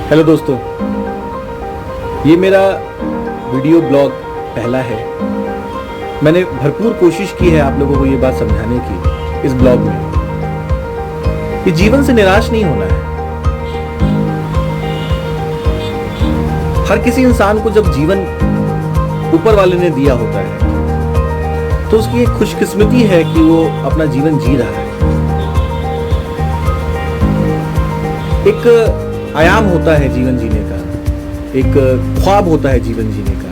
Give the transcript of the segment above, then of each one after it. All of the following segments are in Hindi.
हेलो दोस्तों, ये मेरा वीडियो ब्लॉग पहला है। मैंने भरपूर कोशिश की है आप लोगों को ये बात समझाने की इस ब्लॉग में कि जीवन से निराश नहीं होना है। हर किसी इंसान को जब जीवन ऊपर वाले ने दिया होता है तो उसकी एक खुशकिस्मती है कि वो अपना जीवन जी रहा है। एक आयाम होता है जीवन जीने का, एक ख्वाब होता है जीवन जीने का।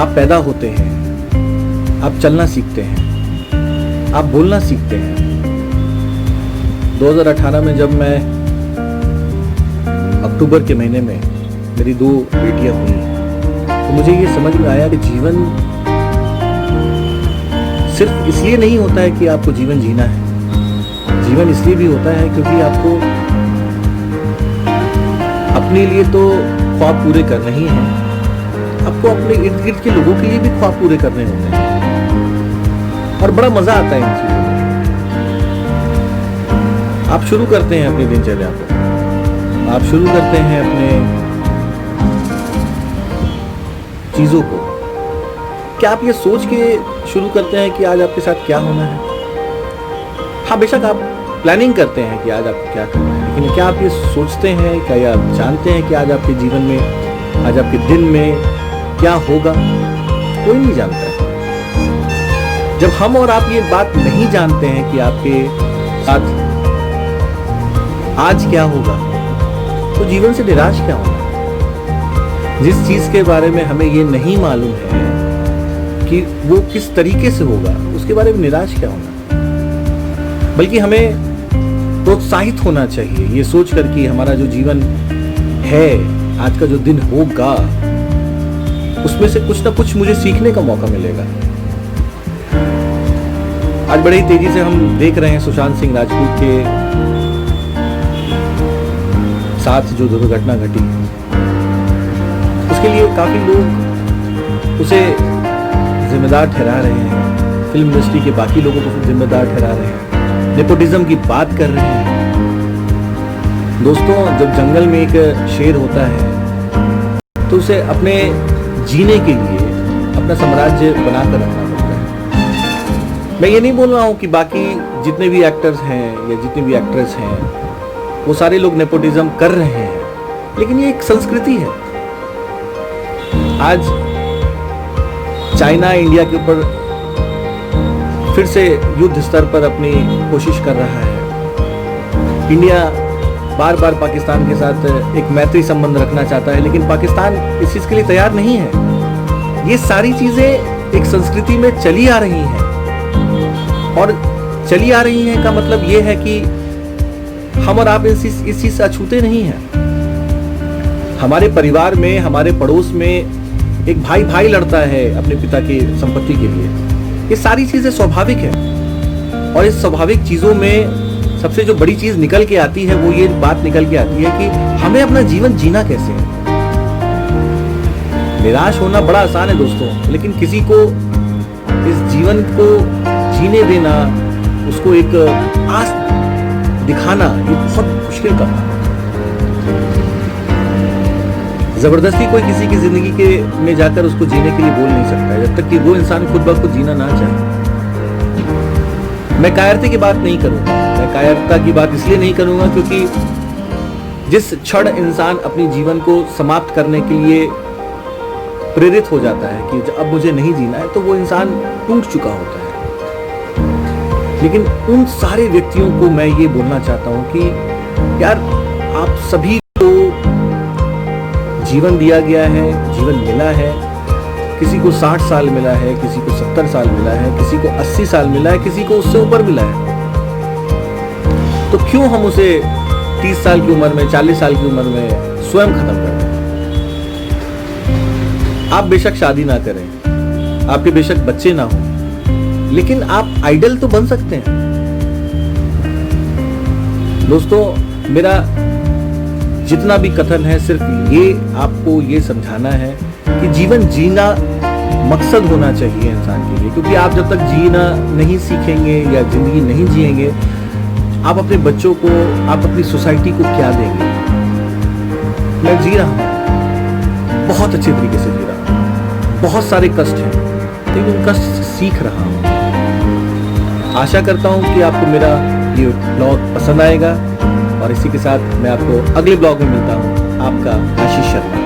आप पैदा होते हैं, आप चलना सीखते हैं, आप बोलना सीखते हैं। 2018 में जब मैं अक्टूबर के महीने में मेरी 2 बेटियां हुई तो मुझे ये समझ में आया कि जीवन सिर्फ इसलिए नहीं होता है कि आपको जीवन जीना है। जीवन इसलिए भी होता है क्योंकि आपको अपने लिए तो ख्वाब पूरे करने ही हैं, आपको अपने इर्द गिर्द के लोगों के लिए भी ख्वाब पूरे करने होते हैं और बड़ा मजा आता है इन चीजों में। आप शुरू करते हैं अपनी दिनचर्या को, आप शुरू करते हैं अपने चीजों को। क्या आप ये सोच के शुरू करते हैं कि आज आपके साथ क्या होना है? हाँ, बेशक आप प्लानिंग करते हैं कि आज आपको क्या करना है, लेकिन क्या आप ये सोचते हैं, क्या आप जानते हैं कि आज आपके जीवन में, आज आपके दिन में क्या होगा? कोई नहीं जानता है। जब हम और आप ये बात नहीं जानते हैं कि आपके साथ आज क्या होगा तो जीवन से निराश क्या होना? जिस चीज के बारे में हमें ये नहीं मालूम है कि वो किस तरीके से होगा, उसके बारे में निराश क्या होना? बल्कि हमें प्रोत्साहित होना चाहिए ये सोचकर कि हमारा जो जीवन है, आज का जो दिन होगा, उसमें से कुछ ना कुछ मुझे सीखने का मौका मिलेगा। आज बड़ी तेजी से हम देख रहे हैं सुशांत सिंह राजपूत के साथ जो दुर्घटना घटी, उसके लिए काफी लोग उसे जिम्मेदार ठहरा रहे हैं, फिल्म इंडस्ट्री के बाकी लोगों को जिम्मेदार ठहरा रहे हैं, नेपोटिज्म की बात कर रहे हैं। दोस्तों, जब जंगल में एक शेर होता है तो उसे अपने जीने के लिए अपना साम्राज्य बनाकर रखना पड़ता है। मैं ये नहीं बोल रहा हूँ कि बाकी जितने भी एक्टर्स हैं या जितने भी एक्ट्रेस हैं वो सारे लोग नेपोटिज्म कर रहे हैं, लेकिन ये एक संस्कृति है। आज चाइना इंडिया के ऊपर फिर से युद्ध स्तर पर अपनी कोशिश कर रहा है। इंडिया बार बार पाकिस्तान के साथ एक मैत्री संबंध रखना चाहता है, लेकिन पाकिस्तान इस चीज के लिए तैयार नहीं है। ये सारी चीजें एक संस्कृति में चली आ रही हैं, और चली आ रही हैं का मतलब ये है कि हम और आप इस चीज से अछूते नहीं हैं। हमारे परिवार में, हमारे पड़ोस में एक भाई लड़ता है अपने पिता की संपत्ति के लिए। ये सारी चीजें स्वाभाविक है, और इस स्वाभाविक चीजों में सबसे जो बड़ी चीज निकल के आती है वो ये बात निकल के आती है कि हमें अपना जीवन जीना कैसे है। निराश होना बड़ा आसान है दोस्तों, लेकिन किसी को इस जीवन को जीने देना, उसको एक आस दिखाना, ये बहुत मुश्किल काम है। जबरदस्ती कोई किसी की जिंदगी के में जाकर उसको जीने के लिए बोल नहीं सकता है, जब तक कि वो इंसान खुद ब खुद जीना ना चाहे। मैं कायरता की बात नहीं करूंगा, मैं कायरता की बात इसलिए नहीं करूंगा क्योंकि जिस क्षण इंसान अपने जीवन को समाप्त करने के लिए प्रेरित हो जाता है कि अब मुझे नहीं जीना है, तो वो इंसान टूट चुका होता है। लेकिन उन सारे व्यक्तियों को मैं ये बोलना चाहता हूं कि यार, आप सभी को जीवन दिया गया है, जीवन मिला है। किसी को 60 साल मिला है, किसी को 70 साल मिला है, किसी को 80 साल मिला है, किसी को उससे ऊपर मिला है। तो क्यों हम उसे 30 साल की उम्र में, 40 साल की उम्र में स्वयं खत्म कर दें? आप बेशक शादी ना करें, आपके बेशक बच्चे ना हो, लेकिन आप आइडल तो बन सकते हैं। दोस्तों, मेरा जितना भी कथन है सिर्फ ये आपको ये समझाना है कि जीवन जीना मकसद होना चाहिए इंसान के लिए, क्योंकि आप जब तक जीना नहीं सीखेंगे या जिंदगी नहीं जिएंगे, आप अपने बच्चों को, आप अपनी सोसाइटी को क्या देंगे? मैं जी रहा हूँ, बहुत अच्छे तरीके से जी रहा हूँ। बहुत सारे कष्ट हैं, लेकिन उन कष्ट से सीख रहा हूँ। आशा करता हूँ कि आपको मेरा ये ब्लॉग पसंद आएगा, और इसी के साथ मैं आपको अगले ब्लॉग में मिलता हूँ। आपका आशीष शर्मा।